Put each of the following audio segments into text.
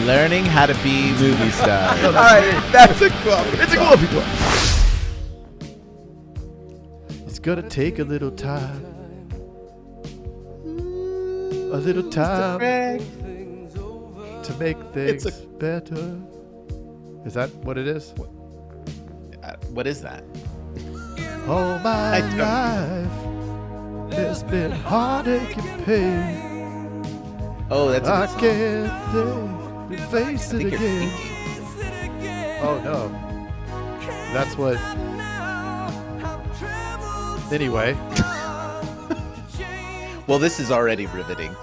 Learning how to be movie stars. All right, that's a coffee. It's a coffee club. It's gonna take a little time. A little time to make things better. Is that what it is? What is that? All my life has been heartache and pain. Oh, that's a I good song. can't dare to face I it think you're again. thinking. Oh no. That's what. Anyway. Well, this is already riveting,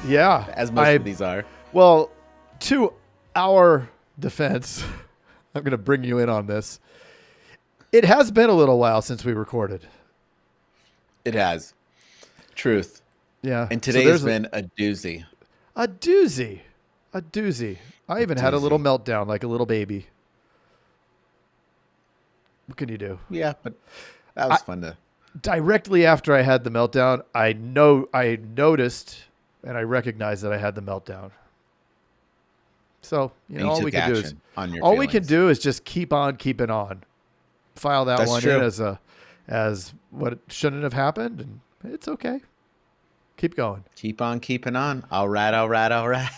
Yeah. as most of these are. Well, to our defense, I'm going to bring you in on this. It has been a little while since we recorded. It has. Truth. Yeah. And So today there's has been a doozy. a doozy. A doozy. I even had a little meltdown like a little baby. What can you do? Yeah, but that was fun to... Directly after I had the meltdown, I noticed and I recognized that I had the meltdown. So, And you all took we can do is action on your all we can feelings. do is just keep on keeping on. File that That's one true. in as what shouldn't have happened, and it's okay. Keep going. Keep on keeping on. All right, all right, all right.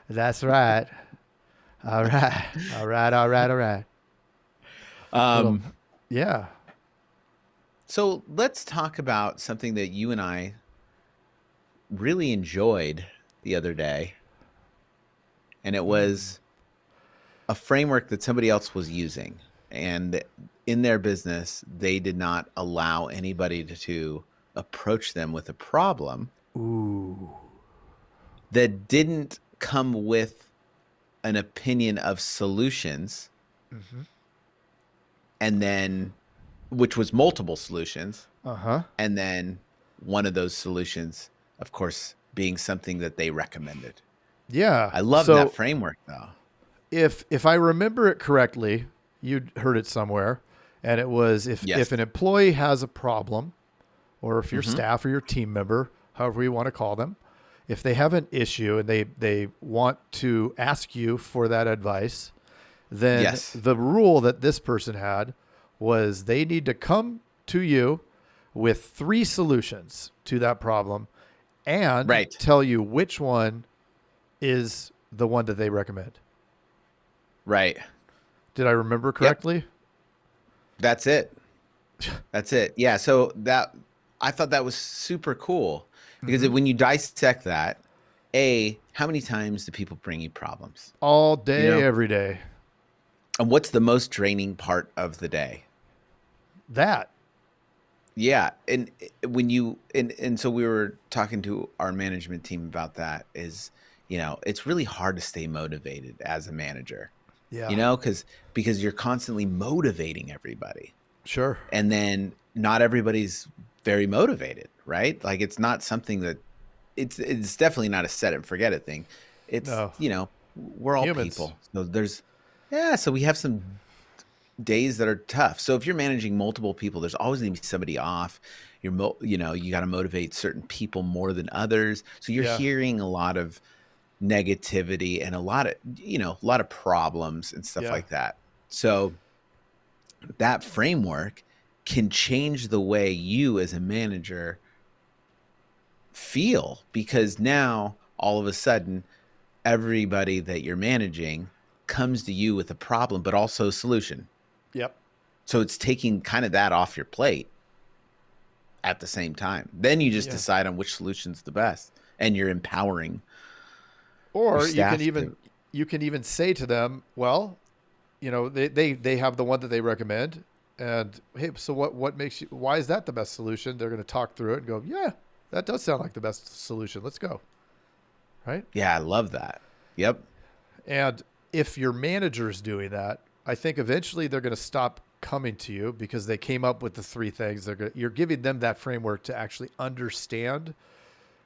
That's right. All right. All right. All right. All right. Yeah. So let's talk about something that you and I really enjoyed the other day. And it was a framework that somebody else was using. And in their business, they did not allow anybody to approach them with a problem Ooh. that didn't come with an opinion of solutions. Mm-hmm. And then, which was multiple solutions. Uh-huh. And then one of those solutions, of course, being something that they recommended. Yeah. I love that framework, though. If I remember it correctly, you heard it somewhere, and it was if an employee has a problem, or if your staff or your team member, however you want to call them, if they have an issue and they want to ask you for that advice, then the rule that this person had was they need to come to you with 3 solutions to that problem and tell you which one is the one that they recommend. Right. Did I remember correctly? Yep. That's it. That's it. Yeah. So I thought that was super cool because when you dissect that, how many times do people bring you problems? All day, every day. And what's the most draining part of the day? That. Yeah. And when you, and so we were talking to our management team about that is, it's really hard to stay motivated as a manager. Yeah. Because you're constantly motivating everybody. Sure. And then not everybody's very motivated, right? Like it's not something that it's definitely not a set it and forget it thing. It's, we're all humans. people. So so we have some days that are tough. So if you're managing multiple people, there's always going to be somebody off. You got to motivate certain people more than others. So you're hearing a lot of negativity and a lot of problems and stuff like that. So that framework can change the way you as a manager feel, because now all of a sudden everybody that you're managing comes to you with a problem, but also a solution. Yep. So it's taking kind of that off your plate at the same time. Then you just decide on which solution's the best, and you're empowering. Or you can even say to them, well, they have the one that they recommend, and hey, so what makes you? Why is that the best solution? They're going to talk through it and go, yeah, that does sound like the best solution. Let's go. Right? Yeah, I love that. Yep. And if your manager's doing that, I think eventually they're going to stop coming to you because they came up with the 3 things. You're giving them that framework to actually understand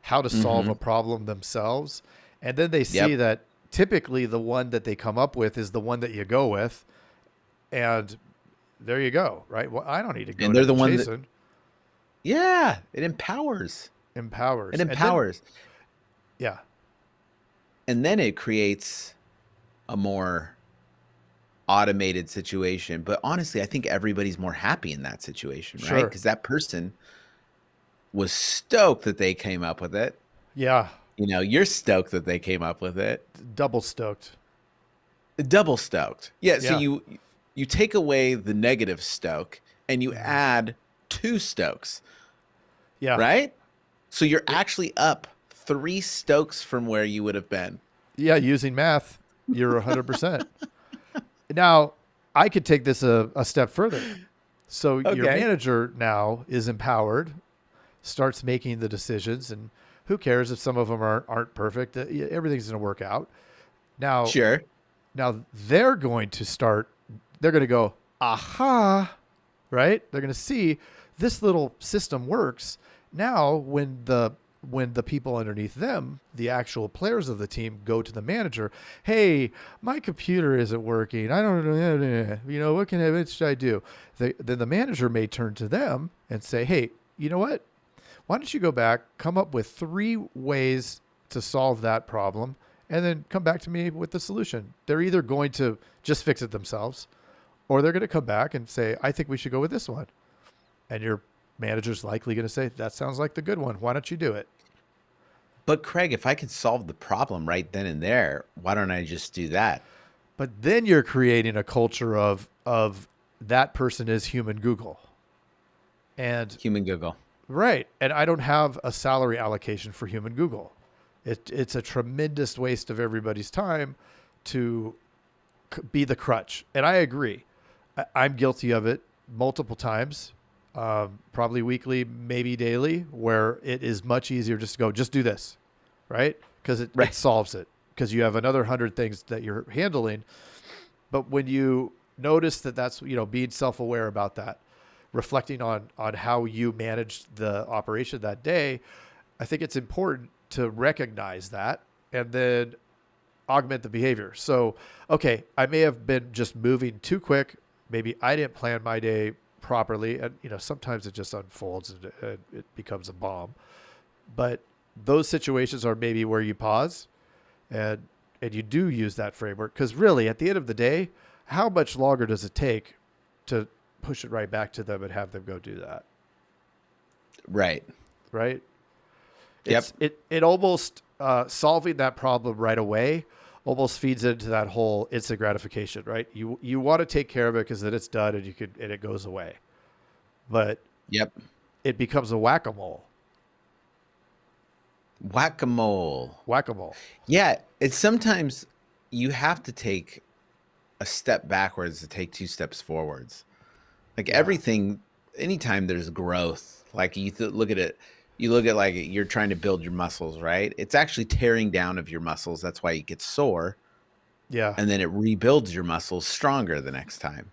how to solve a problem themselves. And then they see that typically the one that they come up with is the one that you go with. And there you go, right? Well, I don't need to go and they're the one Jason. It empowers. Empowers. It empowers. Yeah. And then it creates a more automated situation. But honestly, I think everybody's more happy in that situation, right? Sure. Because that person was stoked that they came up with it. Yeah. You're stoked that they came up with it. Double stoked. Double stoked. Yeah, so Yeah. you take away the negative stoke and you Mhm. add two stokes, Yeah. right? So you're It, actually up three stokes from where you would have been. yeah. Using math, you're 100%. Now, I could take this a step further. So your Okay. manager now is empowered, starts making the decisions, and who cares if some of them aren't perfect? Everything's going to work out. Now, Sure. now they're going to start. They're going to go, aha, right? They're going to see this little system works. Now, when the people underneath them, the actual players of the team, go to the manager, hey, my computer isn't working. I don't know, what should I do? Then the manager may turn to them and say, hey, you know what? Why don't you go back, come up with 3 ways to solve that problem, and then come back to me with the solution? They're either going to just fix it themselves, or they're going to come back and say, I think we should go with this one. And your manager's likely going to say, that sounds like the good one. Why don't you do it? But Craig, if I could solve the problem right then and there, why don't I just do that? But then you're creating a culture of that person is human Google. And Human Google. right. And I don't have a salary allocation for human Google. It's a tremendous waste of everybody's time to be the crutch. And I agree. I'm guilty of it multiple times, probably weekly, maybe daily, where it is much easier just to go, just do this, right? Because it Right. solves it. Because you have another 100 things that you're handling. But when you notice that that's, being self-aware about that, reflecting on how you managed the operation that day, I think it's important to recognize that and then augment the behavior. So, okay, I may have been just moving too quick. Maybe I didn't plan my day properly, and sometimes it just unfolds and it becomes a bomb. But those situations are maybe where you pause and you do use that framework, because really, at the end of the day, how much longer does it take to push it right back to them and have them go do that? Right. Right? Yep. It almost solving that problem right away almost feeds into that whole instant gratification, right? You want to take care of it because then it's done and it goes away, but Yep. it becomes a whack-a-mole. Whack-a-mole. Whack-a-mole. Yeah, it's sometimes you have to take a step backwards to take two steps forwards. Like Yeah. everything, anytime there's growth, like look at it, you look at like you're trying to build your muscles, right? It's actually tearing down of your muscles. That's why you get sore, Yeah. and then it rebuilds your muscles stronger the next time.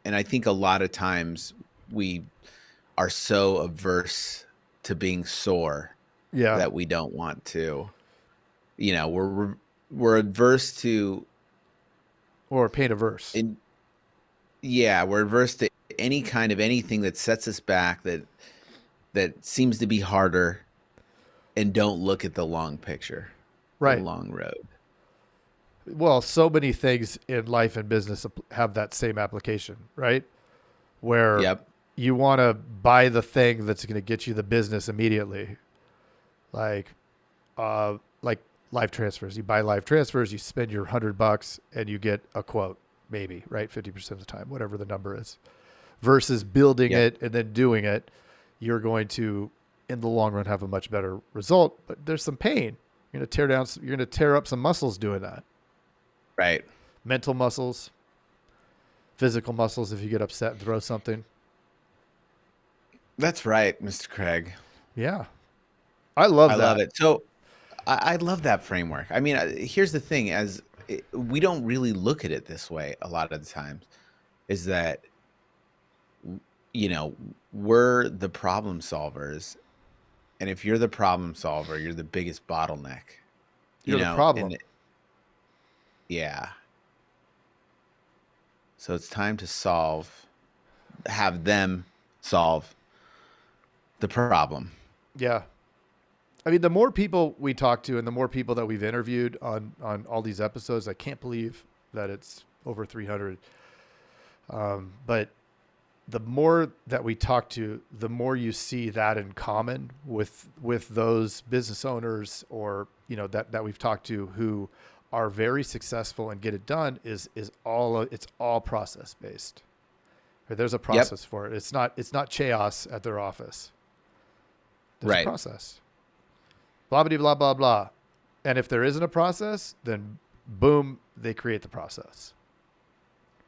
And I think a lot of times we are so averse to being sore Yeah. that we don't want to. We're adverse to Or paint averse. in yeah, we're adverse to any kind of anything that sets us back that seems to be harder and don't look at the long picture, the Right. long road. Well, so many things in life and business have that same application, right? Where Yep. you want to buy the thing that's going to get you the business immediately. Like live transfers. You buy live transfers, you spend your $100 and you get a quote, maybe, right? 50% of the time, whatever the number is. Versus building Yep. it and then doing it, you're going to, in the long run, have a much better result. But there's some pain. You're going to tear up some muscles doing that. Right. Mental muscles, physical muscles if you get upset and throw something. That's right, Mr. Craig. Yeah. I love I love that. it. So I love that framework. I mean, here's the thing: we don't really look at it this way a lot of the times, is that you know we're the problem solvers, and if you're the problem solver, you're the biggest bottleneck. You're the problem. And yeah, so it's time to have them solve the problem. Yeah. I mean, the more people we talk to and the more people that we've interviewed on all these episodes, I can't believe that it's over 300. But the more that we talk to, the more you see that in common with those business owners or, that we've talked to who are very successful and get it done it's all process based. There's a process for it. It's not chaos at their office. There's a process. Blah, blah, blah, blah, blah. And if there isn't a process, then boom, they create the process.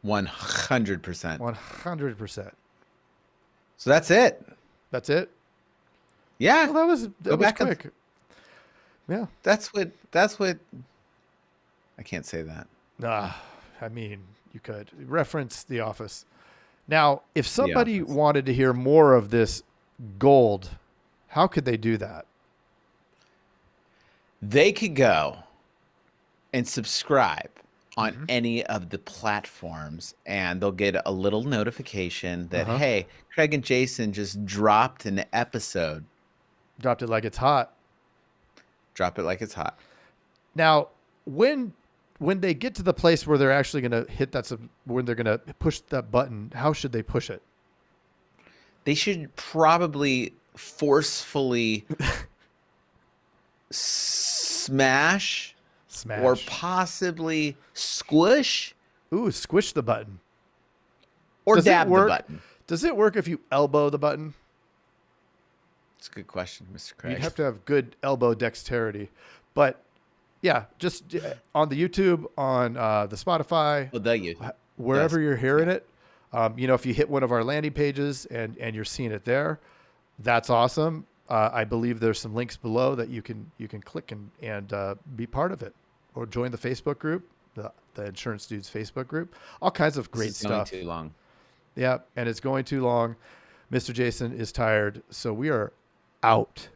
100%. 100%. So that's it. That's it? Yeah. Well, that was quick. Yeah. That's what I can't say that. I mean, you could reference The Office. Now, if somebody wanted to hear more of this gold, how could they do that? They could go and subscribe on any of the platforms, and they'll get a little notification that, hey, Craig and Jason just dropped an episode. Dropped it like it's hot. Drop it like it's hot. Now, when they get to the place where they're actually going to hit that, when they're going to push that button, how should they push it? They should probably forcefully smash or possibly squish. Ooh, squish the button. Or dab the button. Does it work if you elbow the button? That's a good question, Mr. Craig. You'd have to have good elbow dexterity. But yeah, just on the YouTube, on the Spotify, wherever you're hearing it. If you hit one of our landing pages and you're seeing it there, that's awesome. I believe there's some links below that you can click and be part of it, or join the Facebook group, the Insurance Dudes Facebook group. All kinds of great stuff. Going too long. Yeah, and it's going too long. Mr. Jason is tired, so we are out.